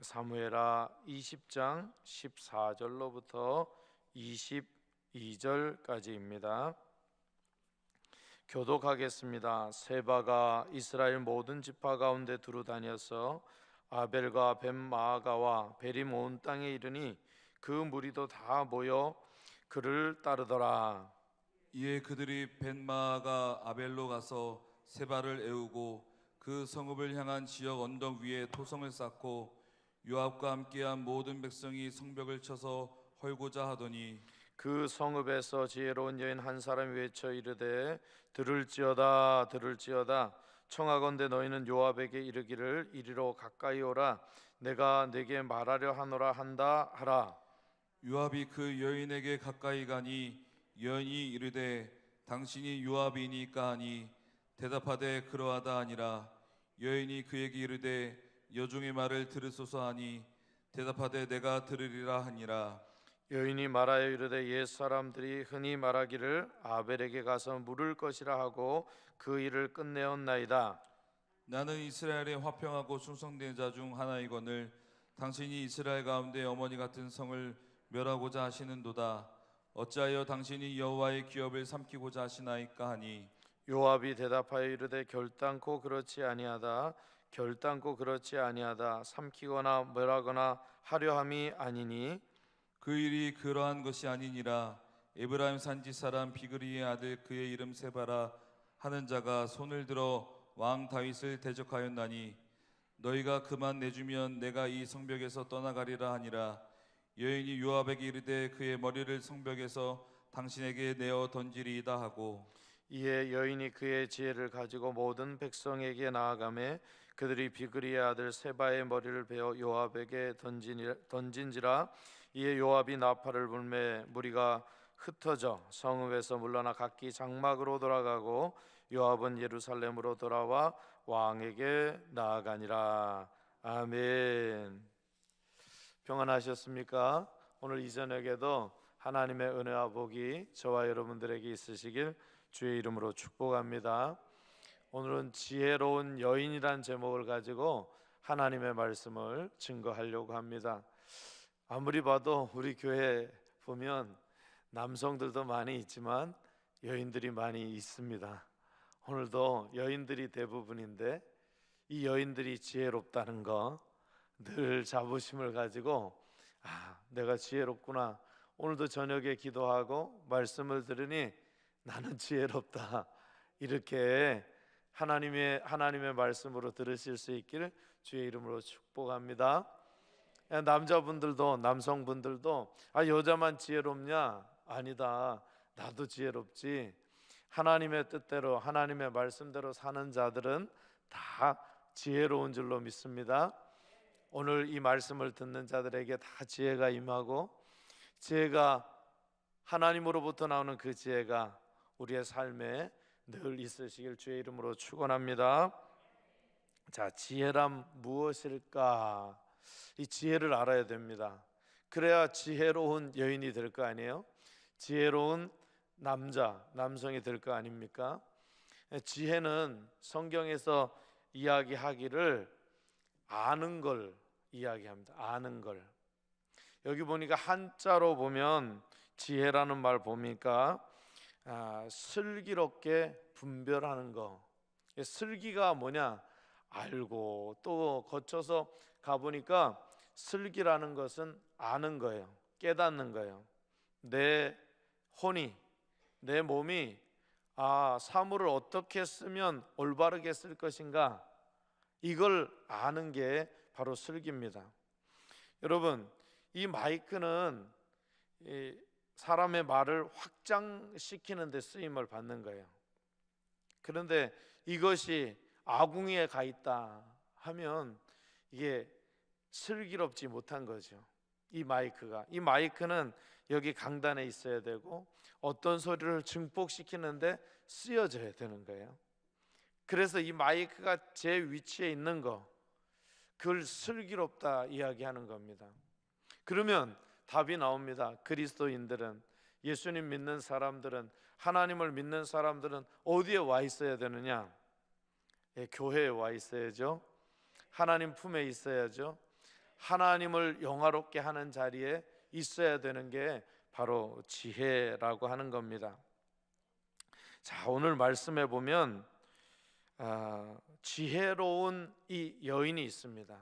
사무엘하 20장 14절로부터 22절까지입니다. 교독하겠습니다. 세바가 이스라엘 모든 지파 가운데 두루 다녀서 아벨과 벳마아가와 벨이 모은 땅에 이르니 그 무리도 다 모여 그를 따르더라. 이에 그들이 벳마아가 아벨로 가서 세바를 애우고 그 성읍을 향한 지역 언덕 위에 토성을 쌓고 요압과 함께한 모든 백성이 성벽을 쳐서 헐고자 하더니 그 성읍에서 지혜로운 여인 한 사람이 외쳐 이르되 들을지어다 들을지어다 청하건대 너희는 요압에게 이르기를 이리로 가까이 오라 내가 네게 말하려 하노라 한다 하라. 요압이 그 여인에게 가까이 가니 여인이 이르되 당신이 요압이니까 하니 대답하되 그러하다 아니라 여인이 그에게 이르되 여종의 말을 들으소서 하니 대답하되 내가 들으리라 하니라. 여인이 말하여 이르되 옛 사람들이 흔히 말하기를 아벨에게 가서 물을 것이라 하고 그 일을 끝내었나이다. 나는 이스라엘의 화평하고 충성된 자 중 하나이거늘 당신이 이스라엘 가운데 어머니 같은 성을 멸하고자 하시는도다. 어찌하여 당신이 여호와의 기업을 삼키고자 하시나이까 하니 요압이 대답하여 이르되 결단코 그렇지 아니하다 결단코 그렇지 아니하다 삼키거나 멸하거나 하려 함이 아니니 그 일이 그러한 것이 아니니라. 에브라임 산지 사람 비그리의 아들 그의 이름 세바라 하는 자가 손을 들어 왕 다윗을 대적하였나니 너희가 그만 내주면 내가 이 성벽에서 떠나가리라 하니라. 여인이 요압에게 이르되 그의 머리를 성벽에서 당신에게 내어 던지리이다 하고 이에 여인이 그의 지혜를 가지고 모든 백성에게 나아가매 그들이 비그리의 아들 세바의 머리를 베어 요압에게 던진지라. 이에 요압이 나팔을 불매 무리가 흩어져 성읍에서 물러나 각기 장막으로 돌아가고 요압은 예루살렘으로 돌아와 왕에게 나아가니라. 아멘. 평안하셨습니까? 오늘 이 저녁에도 하나님의 은혜와 복이 저와 여러분들에게 있으시길 주의 이름으로 축복합니다. 오늘은 지혜로운 여인이란 제목을 가지고 하나님의 말씀을 증거하려고 합니다. 아무리 봐도 우리 교회 보면 남성들도 많이 있지만 여인들이 많이 있습니다. 오늘도 여인들이 대부분인데 이 여인들이 지혜롭다는 거 늘 자부심을 가지고 내가 지혜롭구나. 오늘도 저녁에 기도하고 말씀을 들으니 나는 지혜롭다. 이렇게 하나님의 말씀으로 들으실 수 있기를 주의 이름으로 축복합니다. 남자분들도 남성분들도 여자만 지혜롭냐? 아니다. 나도 지혜롭지. 하나님의 뜻대로 하나님의 말씀대로 사는 자들은 다 지혜로운 줄로 믿습니다. 오늘 이 말씀을 듣는 자들에게 다 지혜가 임하고 지혜가 하나님으로부터 나오는 그 지혜가 우리의 삶에 늘 있으시길 주의 이름으로 축원합니다. 자, 지혜란 무엇일까? 이 지혜를 알아야 됩니다. 그래야 지혜로운 여인이 될 거 아니에요? 지혜로운 남성이 될 거 아닙니까? 지혜는 성경에서 이야기하기를 아는 걸 이야기합니다. 아는 걸. 여기 보니까 한자로 보면 지혜라는 말 보니까 슬기롭게 분별하는 거. 슬기가 뭐냐? 알고 또 거쳐서 가보니까 슬기라는 것은 아는 거예요. 깨닫는 거예요. 내 혼이, 내 몸이 사물을 어떻게 쓰면 올바르게 쓸 것인가, 이걸 아는 게 바로 슬기입니다. 여러분, 이 마이크는 사람의 말을 확장시키는 데 쓰임을 받는 거예요. 그런데 이것이 아궁이에 가 있다 하면 이게 슬기롭지 못한 거죠. 이 마이크는 여기 강단에 있어야 되고 어떤 소리를 증폭시키는데 쓰여져야 되는 거예요. 그래서 이 마이크가 제 위치에 있는 거, 그걸 슬기롭다 이야기하는 겁니다. 그러면 답이 나옵니다. 그리스도인들은, 예수님 믿는 사람들은, 하나님을 믿는 사람들은 어디에 와 있어야 되느냐? 교회에 와 있어야죠. 하나님 품에 있어야죠. 하나님을 영화롭게 하는 자리에 있어야 되는 게 바로 지혜라고 하는 겁니다. 자, 오늘 말씀에 보면 지혜로운 이 여인이 있습니다.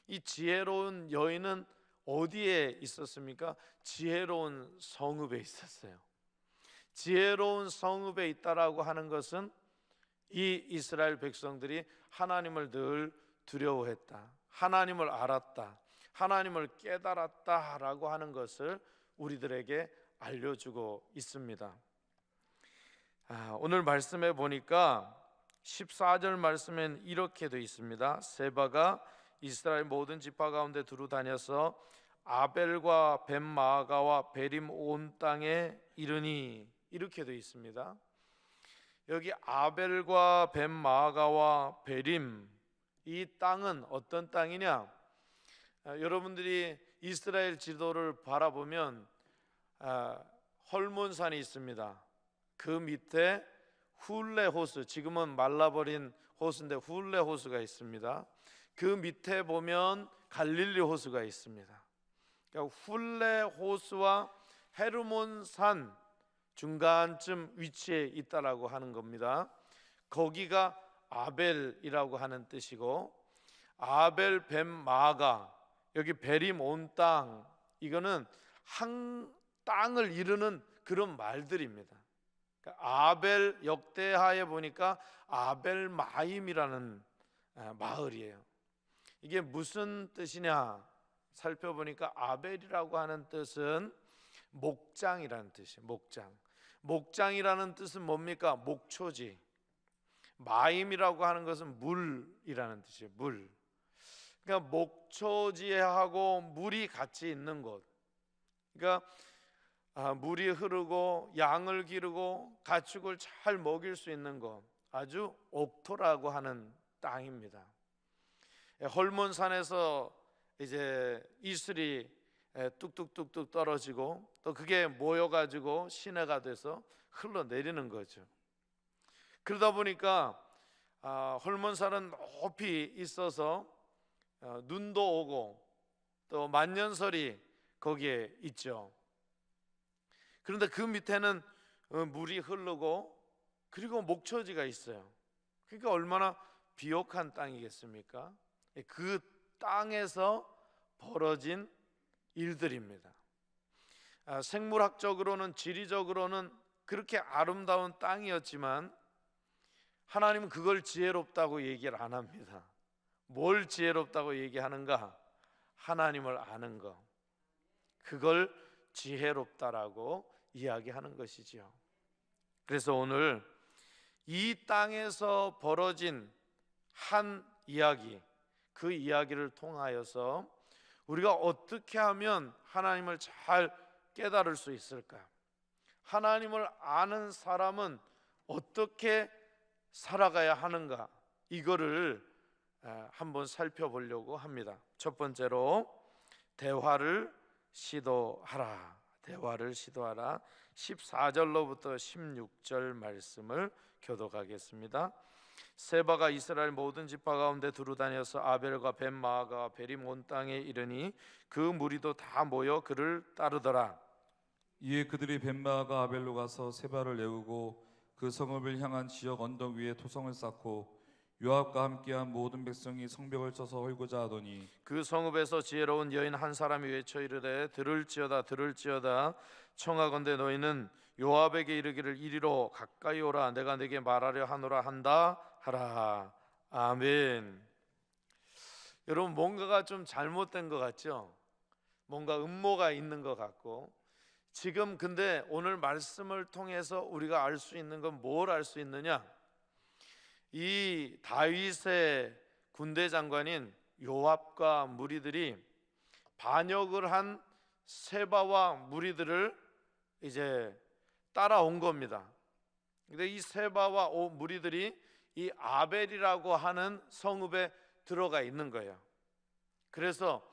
이 지혜로운 여인은 어디에 있었습니까? 지혜로운 성읍에 있었어요. 지혜로운 성읍에 있다라고 하는 것은 이 이스라엘 백성들이 하나님을 늘 두려워했다, 하나님을 알았다, 하나님을 깨달았다라고 하는 것을 우리들에게 알려주고 있습니다. 오늘 말씀에 보니까 14절 말씀엔 이렇게 되어 있습니다. 세바가 이스라엘 모든 지파 가운데 두루 다녀서 아벨과 벳마아가와 베림 온 땅에 이르니, 이렇게 되어 있습니다. 여기 아벨과 벳마아가와 베림, 이 땅은 어떤 땅이냐? 여러분들이 이스라엘 지도를 바라보면 헐몬산이 있습니다. 그 밑에 훌레 호수, 지금은 말라버린 호수인데 훌레 호수가 있습니다. 그 밑에 보면 갈릴리 호수가 있습니다. 그러니까 훌레 호수와 헤르몬산 중간쯤 위치해 있다라고 하는 겁니다. 거기가 아벨이라고 하는 뜻이고, 아벨 벳마가, 여기 베림 온 땅, 이거는 한 땅을 이루는 그런 말들입니다. 그러니까 아벨 역대하에 보니까 아벨 마임이라는 마을이에요. 이게 무슨 뜻이냐 살펴보니까 아벨이라고 하는 뜻은 목장이라는 뜻이에요. 목장이라는 뜻은 뭡니까? 목초지. 마임이라고 하는 것은 물이라는 뜻이에요. 물. 그러니까 목초지하고 물이 같이 있는 곳. 그러니까 물이 흐르고 양을 기르고 가축을 잘 먹일 수 있는 곳, 아주 옥토라고 하는 땅입니다. 헐몬산에서 이제 이슬이 뚝뚝뚝뚝 떨어지고 또 그게 모여가지고 시내가 돼서 흘러내리는 거죠. 그러다 보니까 헐몬산은 높이 있어서 눈도 오고 또 만년설이 거기에 있죠. 그런데 그 밑에는 물이 흐르고 그리고 목초지가 있어요. 그러니까 얼마나 비옥한 땅이겠습니까? 그 땅에서 벌어진 일들입니다. 생물학적으로는, 지리적으로는 그렇게 아름다운 땅이었지만 하나님은 그걸 지혜롭다고 얘기를 안 합니다. 뭘 지혜롭다고 얘기하는가? 하나님을 아는 것, 그걸 지혜롭다라고 이야기하는 것이지요. 그래서 오늘 이 땅에서 벌어진 한 이야기, 그 이야기를 통하여서 우리가 어떻게 하면 하나님을 잘 깨달을 수 있을까? 하나님을 아는 사람은 어떻게 살아가야 하는가? 이거를 한번 살펴보려고 합니다. 첫 번째로 대화를 시도하라. 대화를 시도하라. 14절로부터 16절 말씀을 교독하겠습니다. 세바가 이스라엘 모든 지파 가운데 두루 다녀서 아벨과 벳마아가 베림 온 땅에 이르니 그 무리도 다 모여 그를 따르더라. 이에 그들이 벳마아가 아벨로 가서 세바를 내우고 그 성읍을 향한 지역 언덕 위에 토성을 쌓고 요압과 함께한 모든 백성이 성벽을 쳐서 헐고자 하더니 그 성읍에서 지혜로운 여인 한 사람이 외쳐 이르되 들을지어다 들을지어다 청하건대 너희는 요압에게 이르기를 이리로 가까이 오라 내가 네게 말하려 하노라 한다 하라. 아멘. 여러분, 뭔가가 좀 잘못된 것 같죠? 뭔가 음모가 있는 것 같고. 지금 근데 오늘 말씀을 통해서 우리가 알 수 있는 건 뭘 알 수 있느냐? 이 다윗의 군대 장관인 요압과 무리들이 반역을 한 세바와 무리들을 이제 따라온 겁니다. 근데 이 세바와 무리들이 이 아벨이라고 하는 성읍에 들어가 있는 거예요. 그래서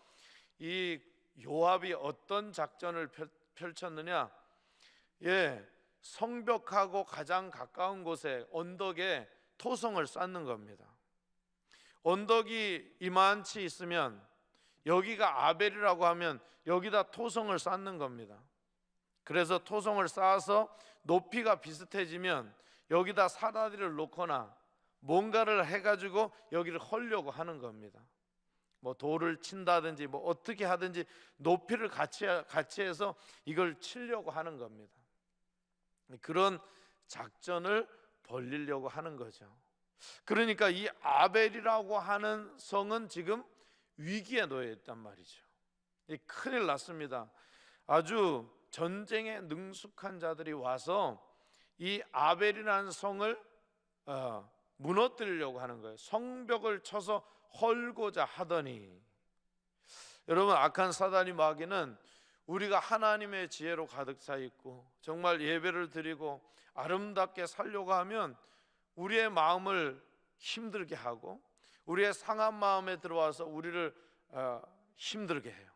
이 요압이 어떤 작전을 펼쳤느냐? 성벽하고 가장 가까운 곳에 언덕에 토성을 쌓는 겁니다. 언덕이 이만치 있으면 여기가 아벨이라고 하면 여기다 토성을 쌓는 겁니다. 그래서 토성을 쌓아서 높이가 비슷해지면 여기다 사다리를 놓거나 뭔가를 해가지고 여기를 헐려고 하는 겁니다. 뭐 돌을 친다든지 뭐 어떻게 하든지 높이를 같이 해서 이걸 치려고 하는 겁니다. 그런 작전을 벌리려고 하는 거죠. 그러니까 이 아벨이라고 하는 성은 지금 위기에 놓여 있단 말이죠. 큰일 났습니다. 아주 전쟁에 능숙한 자들이 와서 이 아벨이라는 성을 무너뜨리려고 하는 거예요. 성벽을 쳐서 헐고자 하더니, 여러분, 악한 사단이 마귀는 우리가 하나님의 지혜로 가득 차 있고 정말 예배를 드리고 아름답게 살려고 하면 우리의 마음을 힘들게 하고 우리의 상한 마음에 들어와서 우리를 힘들게 해요.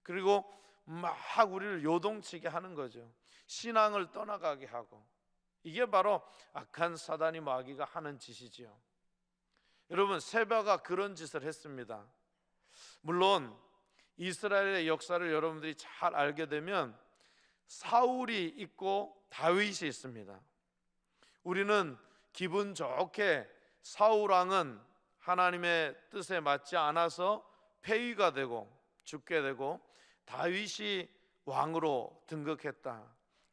그리고 막 우리를 요동치게 하는 거죠. 신앙을 떠나가게 하고. 이게 바로 악한 사단이 마귀가 하는 짓이지요. 여러분, 세바가 그런 짓을 했습니다. 물론 이스라엘의 역사를 여러분들이 잘 알게 되면 사울이 있고 다윗이 있습니다. 우리는 기분 좋게 사울 왕은 하나님의 뜻에 맞지 않아서 폐위가 되고 죽게 되고 다윗이 왕으로 등극했다,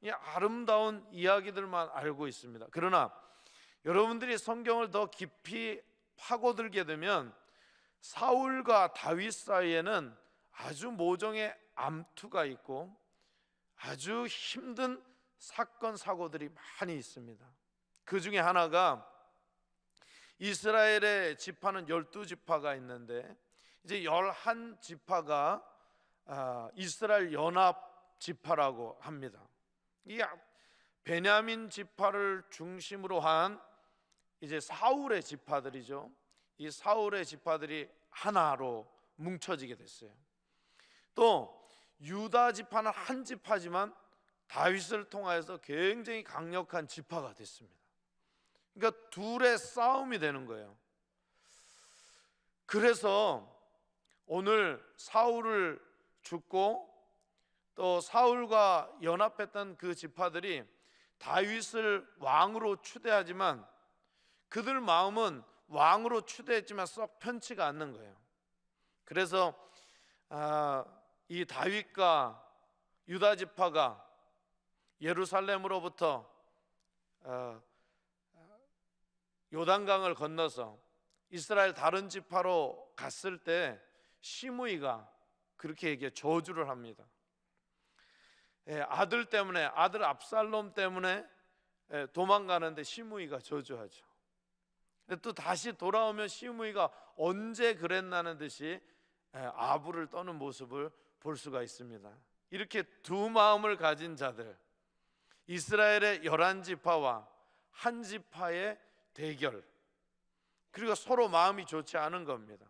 이 아름다운 이야기들만 알고 있습니다. 그러나 여러분들이 성경을 더 깊이 파고들게 되면 사울과 다윗 사이에는 아주 모종의 암투가 있고 아주 힘든 사건 사고들이 많이 있습니다. 그 중에 하나가 이스라엘의 지파는 12지파가 있는데 이제 11지파가 이스라엘 연합 지파라고 합니다. 이 베냐민 지파를 중심으로 한 이제 사울의 지파들이죠. 이 사울의 지파들이 하나로 뭉쳐지게 됐어요. 또 유다 지파는 한 지파지만 다윗을 통하여서 굉장히 강력한 지파가 됐습니다. 그러니까 둘의 싸움이 되는 거예요. 그래서 오늘 사울을 죽고 또 사울과 연합했던 그 지파들이 다윗을 왕으로 추대하지만 그들 마음은 왕으로 추대했지만 썩 편치가 않는 거예요. 그래서 이 다윗과 유다 지파가 예루살렘으로부터 요단강을 건너서 이스라엘 다른 지파로 갔을 때 시므이가 그렇게 얘기해 저주를 합니다. 아들 때문에, 아들 압살롬 때문에 도망가는데 시므이가 저주하죠. 또 다시 돌아오면 시므이가 언제 그랬나는 듯이 아부를 떠는 모습을 볼 수가 있습니다. 이렇게 두 마음을 가진 자들, 이스라엘의 11지파와 한 지파의 대결, 그리고 서로 마음이 좋지 않은 겁니다.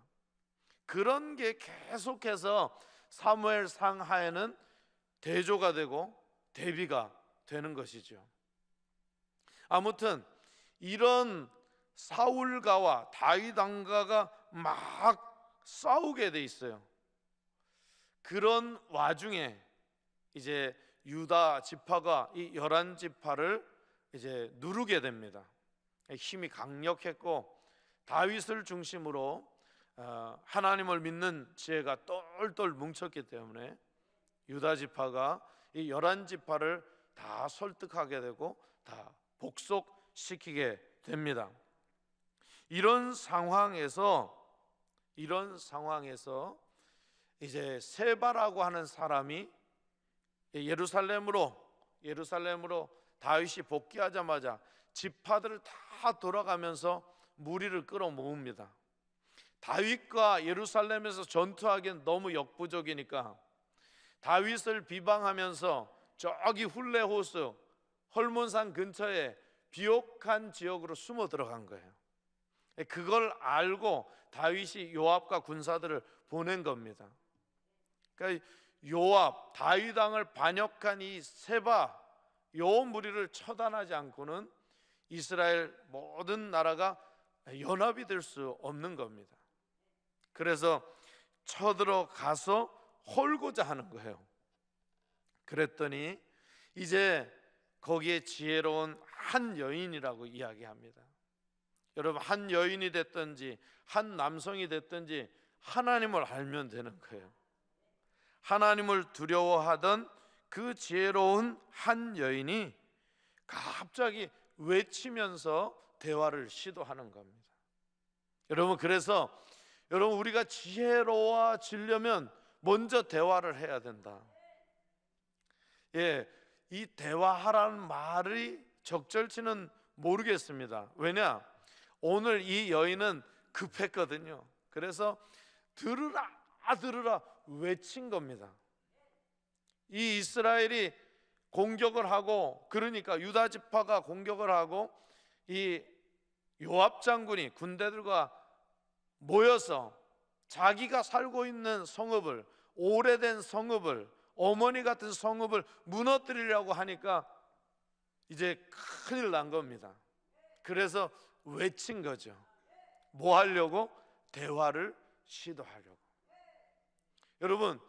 그런 게 계속해서 사무엘 상하에는 대조가 되고 대비가 되는 것이죠. 아무튼 이런 사울가와 다윗 왕가가 막 싸우게 돼 있어요. 그런 와중에 이제 유다 지파가 이 11지파를 이제 누르게 됩니다. 힘이 강력했고 다윗을 중심으로 하나님을 믿는 지혜가 똘똘 뭉쳤기 때문에 유다 지파가 이 11지파를 다 설득하게 되고 다 복속시키게 됩니다. 이런 상황에서 이제 세바라고 하는 사람이 예루살렘으로 다윗이 복귀하자마자 지파들을 다 돌아가면서 무리를 끌어모읍니다. 다윗과 예루살렘에서 전투하기엔 너무 역부족이니까 다윗을 비방하면서 저기 훌레호수 헐몬산 근처에 비옥한 지역으로 숨어 들어간 거예요. 그걸 알고 다윗이 요압과 군사들을 보낸 겁니다. 그러니까 요압, 다윗 왕을 반역한 이 세바, 요 무리를 처단하지 않고는 이스라엘 모든 나라가 연합이 될 수 없는 겁니다. 그래서 쳐들어가서 홀고자 하는 거예요. 그랬더니 이제 거기에 지혜로운 한 여인이라고 이야기합니다. 여러분, 한 여인이 됐든지 한 남성이 됐든지 하나님을 알면 되는 거예요. 하나님을 두려워하던 그 지혜로운 한 여인이 갑자기 외치면서 대화를 시도하는 겁니다. 여러분, 그래서 여러분, 우리가 지혜로워지려면 먼저 대화를 해야 된다. 이 대화하라는 말이 적절치는 모르겠습니다. 왜냐? 오늘 이 여인은 급했거든요. 그래서 들으라 들으라 외친 겁니다. 이 이스라엘이 공격을 하고, 그러니까 유다 지파가 공격을 하고 이 요압 장군이 군대들과 모여서 자기가 살고 있는 성읍을, 오래된 성읍을, 어머니 같은 성읍을 무너뜨리려고 하니까 이제 큰일 난 겁니다. 그래서 외친 거죠. 뭐 하려고? 대화를 시도하려고. 여러분,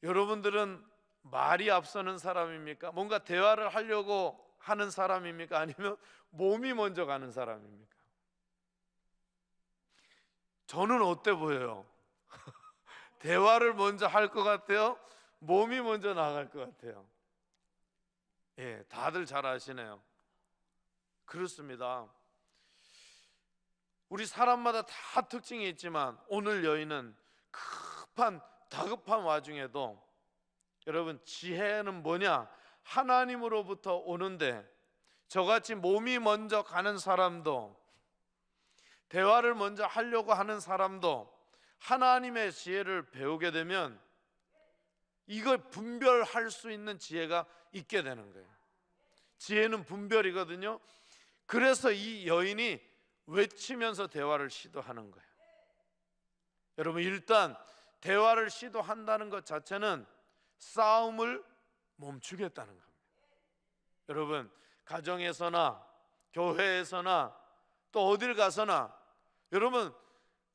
여러분들은 말이 앞서는 사람입니까? 뭔가 대화를 하려고 하는 사람입니까? 아니면 몸이 먼저 가는 사람입니까? 저는 어때 보여요? 대화를 먼저 할 것 같아요? 몸이 먼저 나갈 것 같아요? 다들 잘 아시네요. 그렇습니다. 우리 사람마다 다 특징이 있지만 오늘 여인은 다급한 와중에도, 여러분, 지혜는 뭐냐? 하나님으로부터 오는데 저같이 몸이 먼저 가는 사람도, 대화를 먼저 하려고 하는 사람도 하나님의 지혜를 배우게 되면 이걸 분별할 수 있는 지혜가 있게 되는 거예요. 지혜는 분별이거든요. 그래서 이 여인이 외치면서 대화를 시도하는 거예요. 여러분, 일단 대화를 시도한다는 것 자체는 싸움을 멈추겠다는 겁니다. 여러분, 가정에서나 교회에서나 또 어딜 가서나 여러분,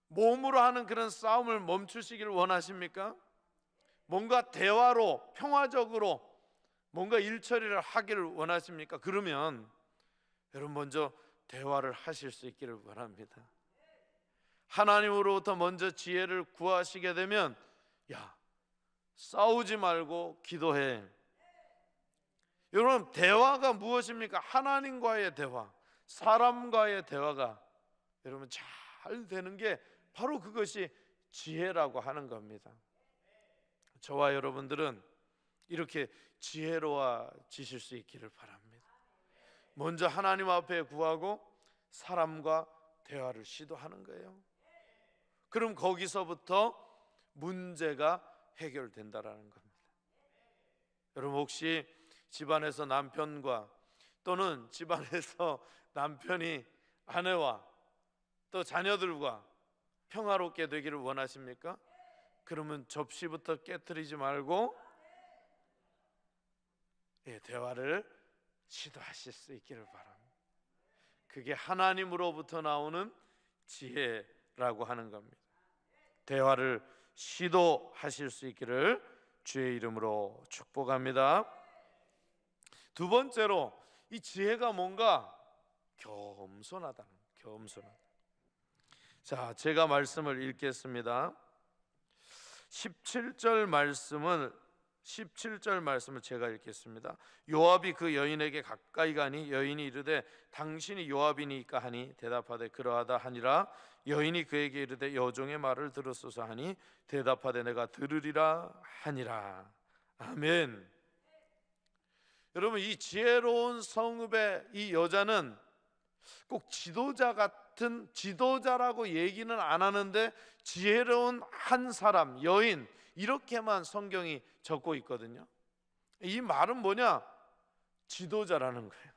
몸으로 하는 그런 싸움을 멈추시길 원하십니까? 뭔가 대화로 평화적으로 뭔가 일처리를 하기를 원하십니까? 그러면 여러분, 먼저 대화를 하실 수 있기를 바랍니다. 하나님으로부터 먼저 지혜를 구하시게 되면, 싸우지 말고 기도해. 여러분, 대화가 무엇입니까? 하나님과의 대화, 사람과의 대화가 여러분 잘 되는 게 바로 그것이 지혜라고 하는 겁니다. 저와 여러분들은 이렇게 지혜로워지실 수 있기를 바랍니다. 먼저 하나님 앞에 구하고 사람과 대화를 시도하는 거예요. 그럼 거기서부터 문제가 해결된다라는 겁니다. 여러분, 혹시 집안에서 남편과 또는 집안에서 남편이 아내와 또 자녀들과 평화롭게 되기를 원하십니까? 그러면 접시부터 깨트리지 말고 대화를 시도하실 수 있기를 바랍니다. 그게 하나님으로부터 나오는 지혜라고 하는 겁니다. 대화를 시도하실 수 있기를 주의 이름으로 축복합니다. 두 번째로, 이 지혜가 뭔가 겸손하다는, 겸손하다. 자, 제가 말씀을 읽겠습니다. 17절 말씀을 제가 읽겠습니다. 요압이 그 여인에게 가까이 가니 여인이 이르되 당신이 요압이니까 하니 대답하되 그러하다 하니라. 여인이 그에게 이르되 여종의 말을 들었소서 하니 대답하되 내가 들으리라 하니라. 아멘. 여러분, 이 지혜로운 성읍의 이 여자는 꼭 지도자라고 얘기는 안 하는데 지혜로운 한 사람, 여인, 이렇게만 성경이 적고 있거든요. 이 말은 뭐냐? 지도자라는 거예요.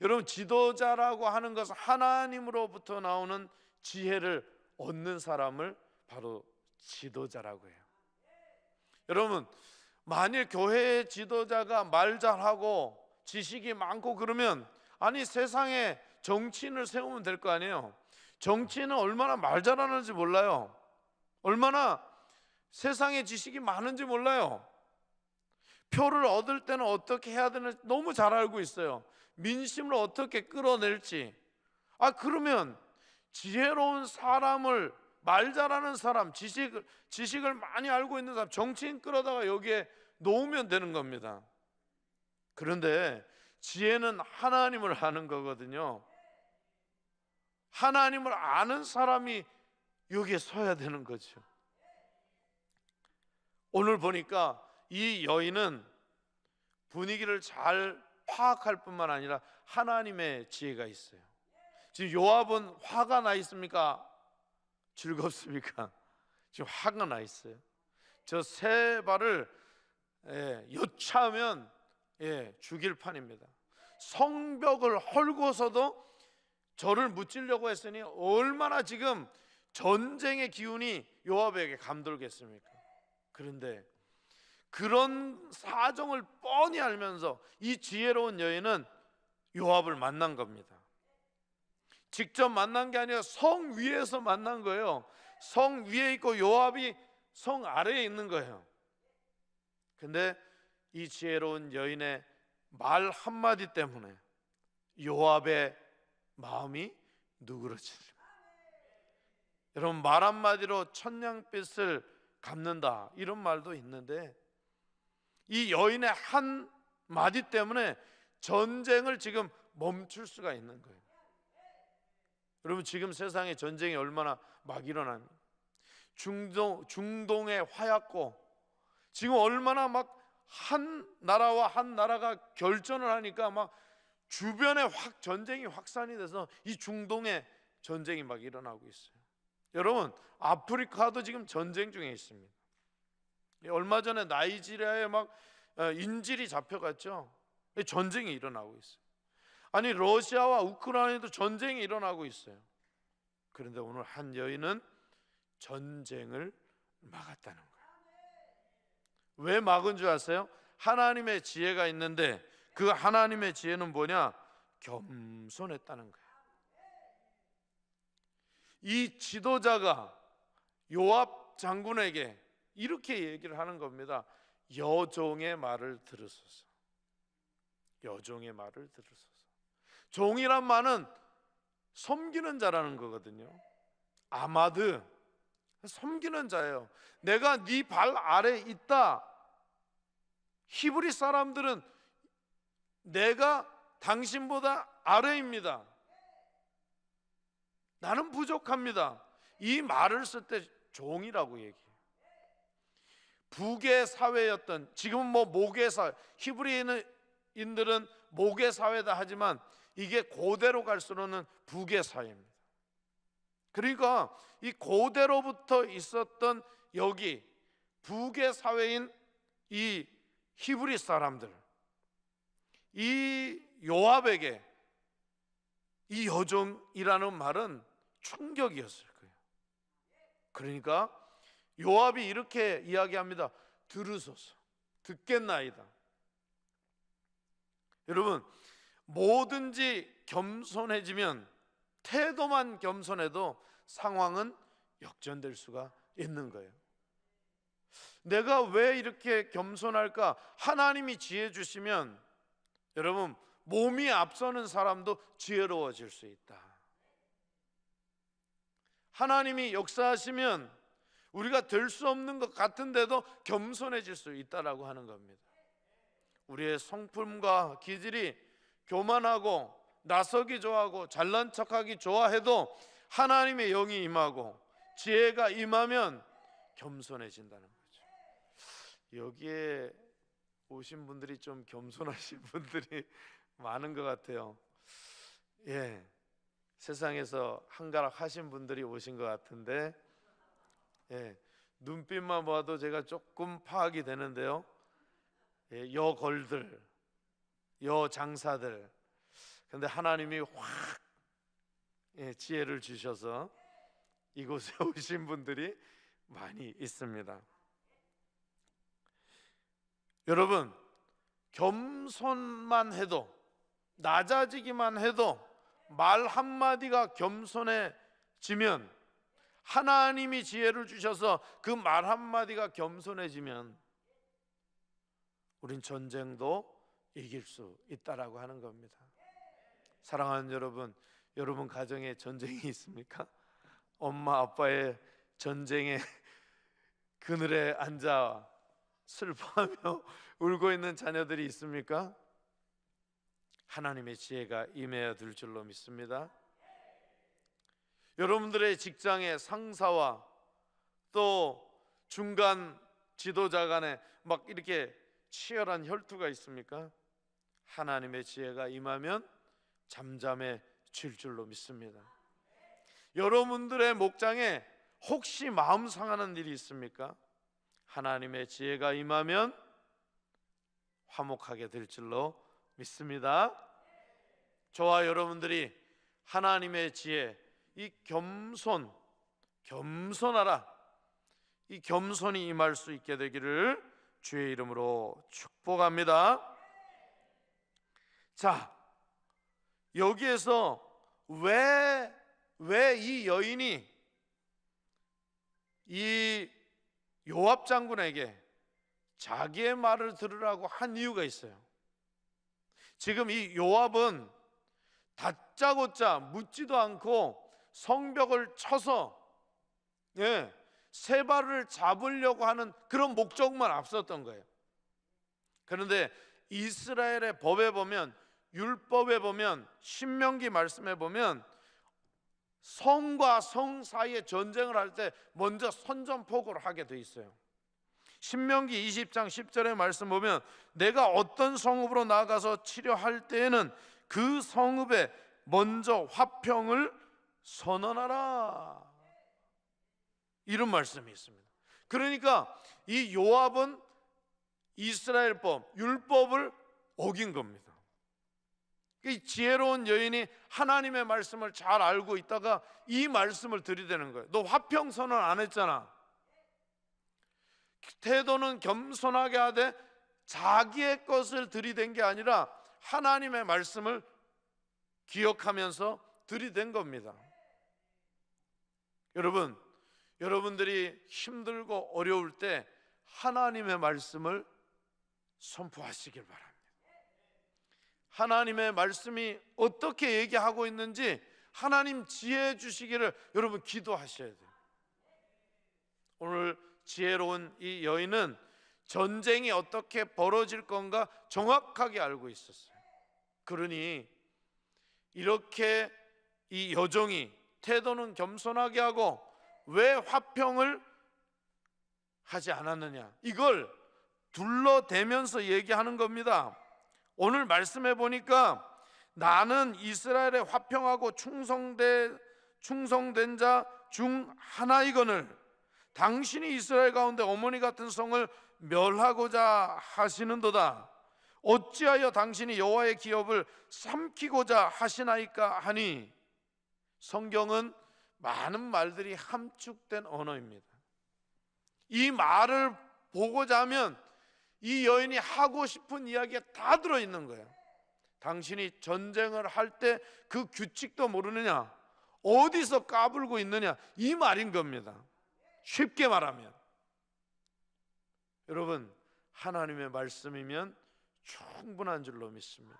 여러분, 지도자라고 하는 것은 하나님으로부터 나오는 지혜를 얻는 사람을 바로 지도자라고 해요. 여러분, 만일 교회의 지도자가 말 잘하고 지식이 많고 그러면, 아니, 세상에 정치인을 세우면 될 거 아니에요. 정치인은 얼마나 말 잘하는지 몰라요. 얼마나 세상의 지식이 많은지 몰라요. 표를 얻을 때는 어떻게 해야 되는지 너무 잘 알고 있어요. 민심을 어떻게 끌어낼지. 그러면 지혜로운 사람을, 말 잘하는 사람, 지식을 많이 알고 있는 사람, 정치인 끌어다가 여기에 놓으면 되는 겁니다. 그런데 지혜는 하나님을 아는 거거든요. 하나님을 아는 사람이 여기에 서야 되는 거죠. 오늘 보니까 이 여인은 분위기를 잘 파악할 뿐만 아니라 하나님의 지혜가 있어요. 지금 요압은 화가 나 있습니까? 즐겁습니까? 지금 화가 나 있어요. 저 세 발을 여차하면 죽일 판입니다. 성벽을 헐고서도 저를 무찌려고 했으니 얼마나 지금 전쟁의 기운이 요압에게 감돌겠습니까? 그런데 그런 사정을 뻔히 알면서 이 지혜로운 여인은 요압을 만난 겁니다. 직접 만난 게 아니라 성 위에서 만난 거예요. 성 위에 있고 요압이 성 아래에 있는 거예요. 근데 이 지혜로운 여인의 말 한마디 때문에 요압의 마음이 누그러집니다. 여러분, 말 한마디로 천냥빚을 갚는다, 이런 말도 있는데 이 여인의 한 마디 때문에 전쟁을 지금 멈출 수가 있는 거예요. 여러분, 지금 세상에 전쟁이 얼마나 막 일어납니다. 중동의 화약고, 지금 얼마나 막 한 나라와 한 나라가 결전을 하니까 막 주변에 전쟁이 확산이 돼서 이 중동에 전쟁이 막 일어나고 있어요. 여러분, 아프리카도 지금 전쟁 중에 있습니다. 얼마 전에 나이지리아에 막 인질이 잡혀갔죠. 전쟁이 일어나고 있어요. 아니, 러시아와 우크라이나도 전쟁이 일어나고 있어요. 그런데 오늘 한 여인은 전쟁을 막았다는 거예요. 왜 막은 줄 아세요? 하나님의 지혜가 있는데 그 하나님의 지혜는 뭐냐? 겸손했다는 거예요. 이 지도자가 요압 장군에게 이렇게 얘기를 하는 겁니다. 여종의 말을 들으소서. 여종의 말을 들으소서. 종이란 말은 섬기는 자라는 거거든요. 아마드, 섬기는 자예요. 내가 네 발 아래 있다. 히브리 사람들은 내가 당신보다 아래입니다. 나는 부족합니다. 이 말을 쓸 때 종이라고 얘기해요. 북의 사회였던, 지금은 뭐 목의 사회, 히브리인들은 목의 사회다 하지만 이게 고대로 갈수록은 북의 사회입니다. 그러니까 이 고대로부터 있었던 여기 북의 사회인 이 히브리 사람들, 이 요압에게 이 여종이라는 말은 충격이었을 거예요. 그러니까 요압이 이렇게 이야기합니다. 들으소서. 듣겠나이다. 여러분, 뭐든지 겸손해지면, 태도만 겸손해도 상황은 역전될 수가 있는 거예요. 내가 왜 이렇게 겸손할까? 하나님이 지혜 주시면 여러분, 몸이 앞서는 사람도 지혜로워질 수 있다. 하나님이 역사하시면 우리가 될 수 없는 것 같은데도 겸손해질 수 있다라고 하는 겁니다. 우리의 성품과 기질이 교만하고 나서기 좋아하고 잘난 척하기 좋아해도 하나님의 영이 임하고 지혜가 임하면 겸손해진다는 거죠. 여기에 오신 분들이 좀 겸손하신 분들이 많은 것 같아요. 세상에서 한가락 하신 분들이 오신 것 같은데, 눈빛만 봐도 제가 조금 파악이 되는데요. 여걸들, 여장사들, 근데 하나님이 확 지혜를 주셔서 이곳에 오신 분들이 많이 있습니다. 여러분, 겸손만 해도, 낮아지기만 해도, 말 한마디가 겸손해지면 하나님이 지혜를 주셔서 그 말 한마디가 겸손해지면 우린 전쟁도 이길 수 있다라고 하는 겁니다. 사랑하는 여러분, 여러분 가정에 전쟁이 있습니까? 엄마 아빠의 전쟁의 그늘에 앉아 슬퍼하며 울고 있는 자녀들이 있습니까? 하나님의 지혜가 임해야 될 줄로 믿습니다. 여러분들의 직장의 상사와 또 중간 지도자 간에 막 이렇게 치열한 혈투가 있습니까? 하나님의 지혜가 임하면 잠잠해질 줄로 믿습니다. 여러분들의 목장에 혹시 마음 상하는 일이 있습니까? 하나님의 지혜가 임하면 화목하게 될 줄로 믿습니다. 저와 여러분들이 하나님의 지혜, 이 겸손하라, 이 겸손이 임할 수 있게 되기를 주의 이름으로 축복합니다. 자, 여기에서 왜 이 여인이 이 요압 장군에게 자기의 말을 들으라고 한 이유가 있어요. 지금 이 요압은 다짜고짜 묻지도 않고 성벽을 쳐서 세바를 잡으려고 하는 그런 목적만 앞섰던 거예요. 그런데 이스라엘의 법에 보면, 율법에 보면, 신명기 말씀에 보면 성과 성 사이에 전쟁을 할 때 먼저 선전포고를 하게 돼 있어요. 신명기 20장 10절의 말씀 보면 내가 어떤 성읍으로 나가서 치려할 때에는 그 성읍에 먼저 화평을 선언하라, 이런 말씀이 있습니다. 그러니까 이 요압은 이스라엘법, 율법을 어긴 겁니다. 이 지혜로운 여인이 하나님의 말씀을 잘 알고 있다가 이 말씀을 들이대는 거예요. 너 화평 선언 안 했잖아. 태도는 겸손하게 하되 자기의 것을 들이댄 게 아니라 하나님의 말씀을 기억하면서 들이댄 겁니다. 여러분, 여러분들이 힘들고 어려울 때 하나님의 말씀을 선포하시길 바랍니다. 하나님의 말씀이 어떻게 얘기하고 있는지 하나님 지혜 주시기를 여러분 기도하셔야 돼요. 오늘 지혜로운 이 여인은 전쟁이 어떻게 벌어질 건가 정확하게 알고 있었어요. 그러니 이렇게 이 여종이 태도는 겸손하게 하고 왜 화평을 하지 않았느냐, 이걸 둘러대면서 얘기하는 겁니다. 오늘 말씀해 보니까 나는 이스라엘에 화평하고 충성된 자 중 하나이거늘 당신이 이스라엘 가운데 어머니 같은 성을 멸하고자 하시는도다. 어찌하여 당신이 여호와의 기업을 삼키고자 하시나이까 하니, 성경은 많은 말들이 함축된 언어입니다. 이 말을 보고자 하면 이 여인이 하고 싶은 이야기가 다 들어있는 거예요. 당신이 전쟁을 할 때 그 규칙도 모르느냐, 어디서 까불고 있느냐, 이 말인 겁니다. 쉽게 말하면 여러분, 하나님의 말씀이면 충분한 줄로 믿습니다.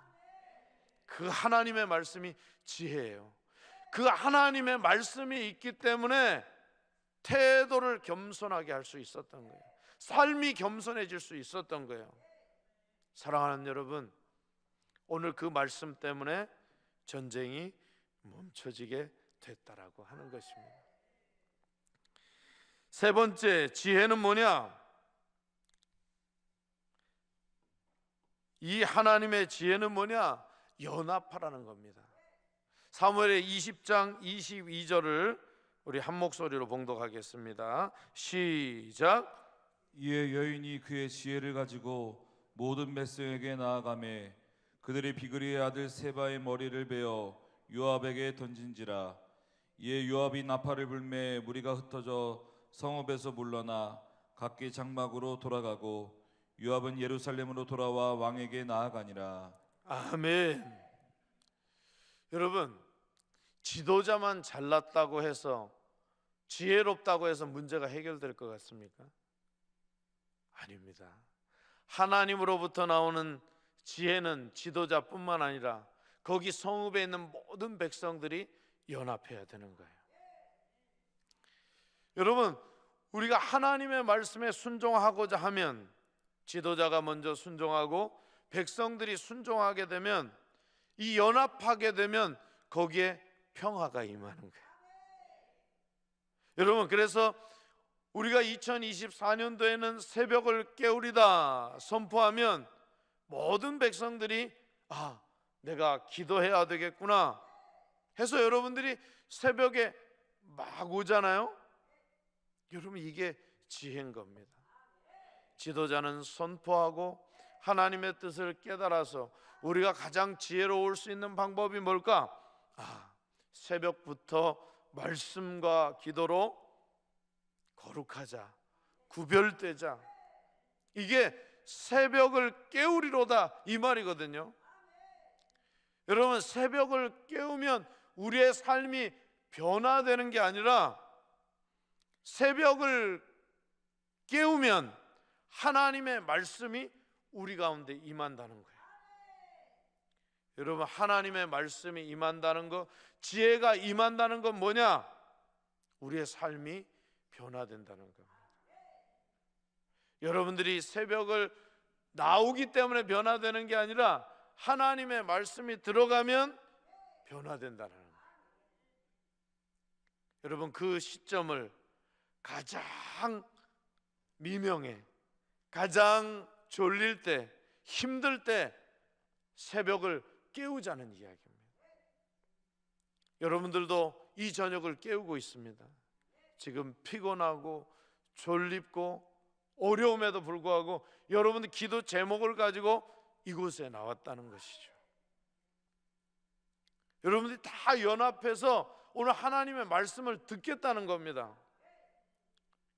그 하나님의 말씀이 지혜예요. 그 하나님의 말씀이 있기 때문에 태도를 겸손하게 할 수 있었던 거예요. 삶이 겸손해질 수 있었던 거예요. 사랑하는 여러분, 오늘 그 말씀 때문에 전쟁이 멈춰지게 됐다라고 하는 것입니다. 세 번째, 지혜는 뭐냐? 이 하나님의 지혜는 뭐냐? 연합하라는 겁니다. 사무엘의 20장 22절을 우리 한 목소리로 봉독하겠습니다. 시작. 이에 여인이 그의 지혜를 가지고 모든 백성에게 나아가매 그들이 비그리의 아들 세바의 머리를 베어 요압에게 던진지라. 이에 요압이 나팔을 불매 무리가 흩어져 성읍에서 물러나 각기 장막으로 돌아가고 요압은 예루살렘으로 돌아와 왕에게 나아가니라. 아멘. 여러분, 지도자만 잘났다고 해서 지혜롭다고 해서 문제가 해결될 것 같습니까? 아닙니다. 하나님으로부터 나오는 지혜는 지도자뿐만 아니라 거기 성읍에 있는 모든 백성들이 연합해야 되는 거예요. 여러분, 우리가 하나님의 말씀에 순종하고자 하면 지도자가 먼저 순종하고 백성들이 순종하게 되면, 이 연합하게 되면 거기에 평화가 임하는 거예요. 여러분, 그래서 우리가 2024년도에는 새벽을 깨우리다 선포하면 모든 백성들이 내가 기도해야 되겠구나 해서 여러분들이 새벽에 막 오잖아요. 여러분, 이게 지혜인 겁니다. 지도자는 선포하고 하나님의 뜻을 깨달아서 우리가 가장 지혜로울 수 있는 방법이 뭘까? 새벽부터 말씀과 기도로 거룩하자, 구별되자. 이게 새벽을 깨우리로다 이 말이거든요. 여러분, 새벽을 깨우면 우리의 삶이 변화되는 게 아니라 새벽을 깨우면 하나님의 말씀이 우리 가운데 임한다는 거예요. 여러분, 하나님의 말씀이 임한다는 거, 지혜가 임한다는 건 뭐냐? 우리의 삶이 변화된다는 겁니다. 여러분들이 새벽을 나오기 때문에 변화되는 게 아니라 하나님의 말씀이 들어가면 변화된다는 거예요. 여러분, 그 시점을 가장 미명에, 가장 졸릴 때, 힘들 때 새벽을 깨우자는 이야기입니다. 여러분들도 이 저녁을 깨우고 있습니다. 지금 피곤하고 졸립고 어려움에도 불구하고 여러분들 기도 제목을 가지고 이곳에 나왔다는 것이죠. 여러분들이 다 연합해서 오늘 하나님의 말씀을 듣겠다는 겁니다.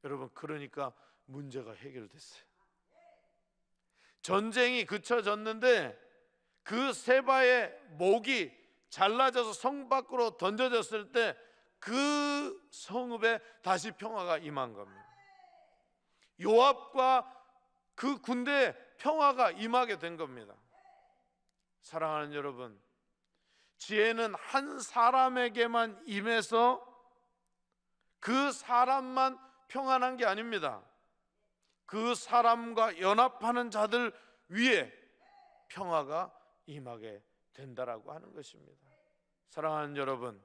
여러분, 그러니까 문제가 해결됐어요. 전쟁이 그쳐졌는데 그 세바의 목이 잘라져서 성 밖으로 던져졌을 때 그 성읍에 다시 평화가 임한 겁니다. 요압과 그 군대에 평화가 임하게 된 겁니다. 사랑하는 여러분, 지혜는 한 사람에게만 임해서 그 사람만 평안한 게 아닙니다. 그 사람과 연합하는 자들 위에 평화가 임하게 된다라고 하는 것입니다. 사랑하는 여러분,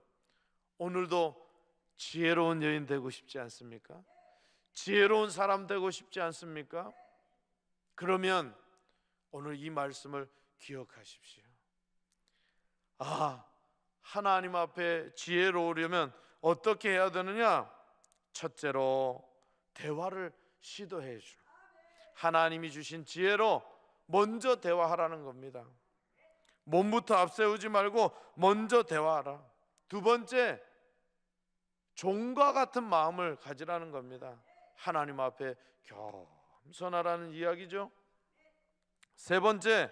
오늘도 지혜로운 여인 되고 싶지 않습니까? 지혜로운 사람 되고 싶지 않습니까? 그러면 오늘 이 말씀을 기억하십시오. 하나님 앞에 지혜로우려면 어떻게 해야 되느냐? 첫째로 대화를 시도해 주라. 하나님이 주신 지혜로 먼저 대화하라는 겁니다. 몸부터 앞세우지 말고 먼저 대화하라. 두 번째, 종과 같은 마음을 가지라는 겁니다. 하나님 앞에 겸손하라는 이야기죠. 세 번째,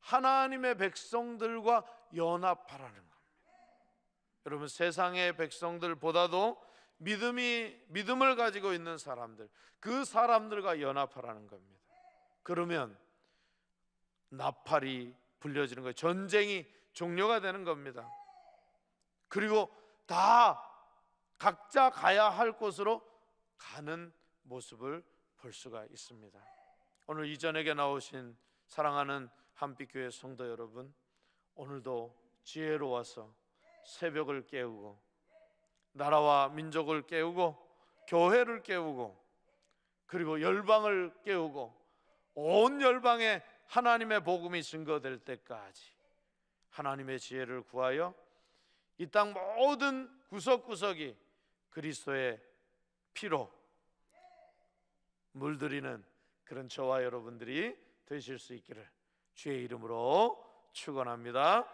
하나님의 백성들과 연합하라는 겁니다. 여러분, 세상의 백성들보다도 믿음을 가지고 있는 사람들, 그 사람들과 연합하라는 겁니다. 그러면 나팔이 불려지는 거예요. 전쟁이 종료가 되는 겁니다. 그리고 다 각자 가야 할 곳으로 가는 모습을 볼 수가 있습니다. 오늘 이 저녁에 나오신 사랑하는 한빛교회 성도 여러분, 오늘도 지혜로워서 새벽을 깨우고 나라와 민족을 깨우고 교회를 깨우고 그리고 열방을 깨우고 온 열방에 하나님의 복음이 증거될 때까지 하나님의 지혜를 구하여 이 땅 모든 구석구석이 그리스도의 피로 물들이는 그런 저와 여러분들이 되실 수 있기를 주의 이름으로 축원합니다.